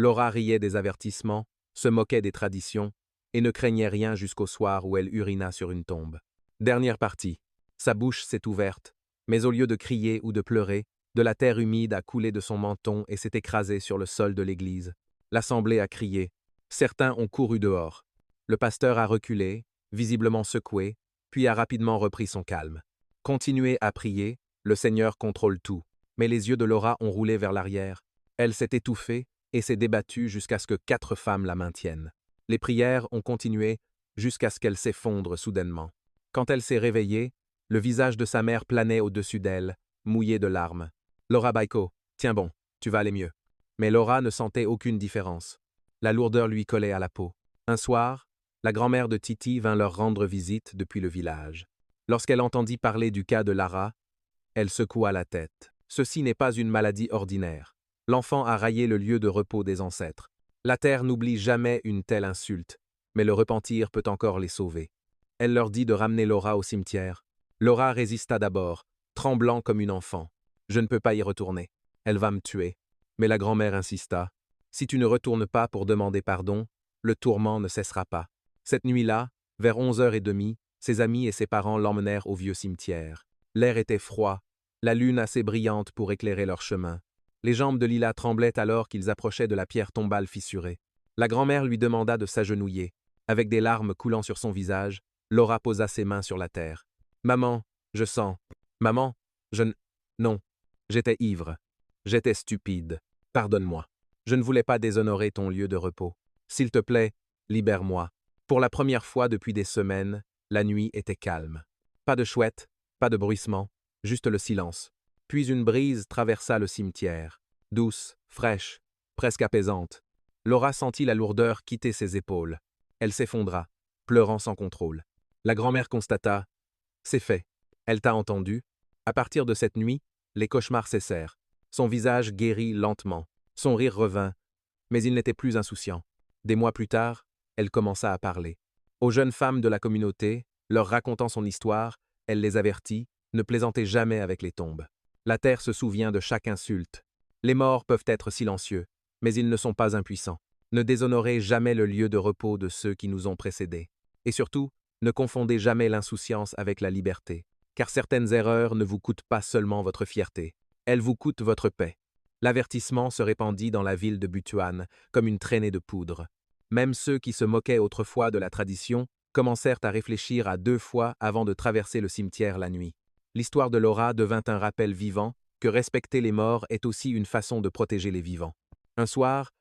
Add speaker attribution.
Speaker 1: Laura riait des avertissements, se moquait des traditions, et ne craignait rien jusqu'au soir où elle urina sur une tombe. Dernière partie. Sa bouche s'est ouverte, mais au lieu de crier ou de pleurer, de la terre humide a coulé de son menton et s'est écrasée sur le sol de l'église. L'assemblée a crié. Certains ont couru dehors. Le pasteur a reculé, visiblement secoué, puis a rapidement repris son calme. Continuez à prier, le Seigneur contrôle tout. Mais les yeux de Laura ont roulé vers l'arrière. Elle s'est étouffée et s'est débattue jusqu'à ce que 4 femmes la maintiennent. Les prières ont continué jusqu'à ce qu'elle s'effondre soudainement. Quand elle s'est réveillée, le visage de sa mère planait au-dessus d'elle, mouillé de larmes. Laura Baiko, tiens bon, tu vas aller mieux. Mais Laura ne sentait aucune différence. La lourdeur lui collait à la peau. Un soir, la grand-mère de Titi vint leur rendre visite depuis le village. Lorsqu'elle entendit parler du cas de Lara, elle secoua la tête. Ceci n'est pas une maladie ordinaire. L'enfant a raillé le lieu de repos des ancêtres. La terre n'oublie jamais une telle insulte, mais le repentir peut encore les sauver. Elle leur dit de ramener Laura au cimetière. Laura résista d'abord, tremblant comme une enfant. Je ne peux pas y retourner. Elle va me tuer. Mais la grand-mère insista. Si tu ne retournes pas pour demander pardon, le tourment ne cessera pas. Cette nuit-là, vers 11h30, ses amis et ses parents l'emmenèrent au vieux cimetière. L'air était froid, la lune assez brillante pour éclairer leur chemin. Les jambes de Lila tremblaient alors qu'ils approchaient de la pierre tombale fissurée. La grand-mère lui demanda de s'agenouiller. Avec des larmes coulant sur son visage, Laura posa ses mains sur la terre. « Maman, je sens. Maman, Non. J'étais ivre. J'étais stupide. Pardonne-moi. Je ne voulais pas déshonorer ton lieu de repos. S'il te plaît, libère-moi. » Pour la première fois depuis des semaines, la nuit était calme. Pas de chouette, pas de bruissement, juste le silence. Puis une brise traversa le cimetière, douce, fraîche, presque apaisante. Laura sentit la lourdeur quitter ses épaules. Elle s'effondra, pleurant sans contrôle. La grand-mère constata « C'est fait. Elle t'a entendu. » À partir de cette nuit, les cauchemars cessèrent. Son visage guérit lentement. Son rire revint, mais il n'était plus insouciant. Des mois plus tard, elle commença à parler. Aux jeunes femmes de la communauté, leur racontant son histoire, elle les avertit, ne plaisantez jamais avec les tombes. La terre se souvient de chaque insulte. Les morts peuvent être silencieux, mais ils ne sont pas impuissants. Ne déshonorez jamais le lieu de repos de ceux qui nous ont précédés. Et surtout, ne confondez jamais l'insouciance avec la liberté, car certaines erreurs ne vous coûtent pas seulement votre fierté, elles vous coûtent votre paix. L'avertissement se répandit dans la ville de Butuan comme une traînée de poudre. Même ceux qui se moquaient autrefois de la tradition commencèrent à réfléchir à 2 fois avant de traverser le cimetière la nuit. L'histoire de Laura devint un rappel vivant que respecter les morts est aussi une façon de protéger les vivants. Un soir,